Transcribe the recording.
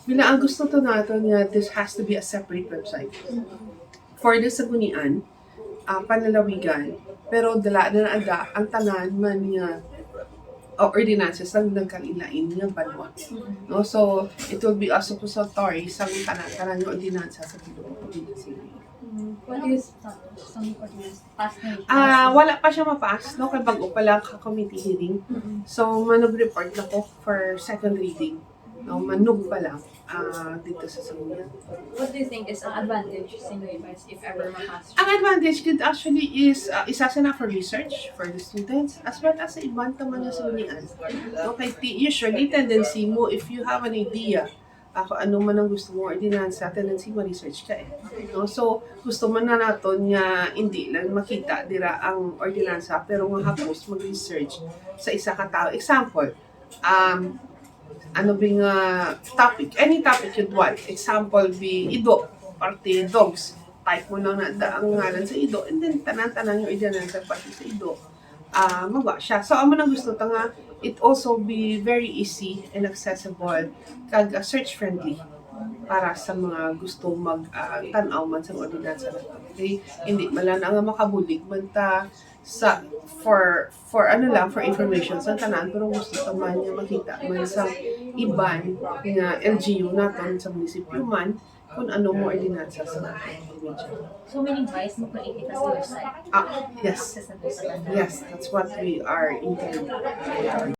Bila ang gusto to nato nga this has to be a separate website. For the Sangguniang Panlalawigan, pero dala na ada ang tanan man nga ordinances ang nagkalilain nga banwa. No? So, it will be a suppository sa tanan nga ordinansa sa Ginsiling. What is some ordinance? Pass na Wala pa siya mapass, no? Kaya bago pa lang ka-committee hearing. So, manog-report na ko for second reading. No, manog pa lang dito sa Sangguniang. What do you think is an advantage sa inyo if ever mapass? Ang advantage dito actually is isa na for research for the students as well as sa iban naman na Sangguniang. Okay, usually tendency mo if you have an idea kung ano man ang gusto mo ordinansa, tendency mo research ka no? So, gusto man na naton nga hindi lang makita dira ang ordinansa pero mahapos mag-research sa isa ka tao. Example, ano bing topic, any topic you'd want. Example, be ido, parte dogs. Type mo lang na ang ngalan sa ido, and then tanan-tanan yung ordinansa parte sa ido. Magawa siya. So, amo nang gusto ta nga, it also be very easy and accessible, kag search-friendly para sa mga gusto mag-tanaw man sa ordinansa na ito. Okay? Hindi malan ang makabulig man ta sa for information sa tanan pero gusto ta man nga makita man sa iban nga LGU naton sa munisipyo man kung ano mo ordinansa sa ating region. So, meaning wise mo pa ikita sa website? Yes. Yes, that's what we are intending.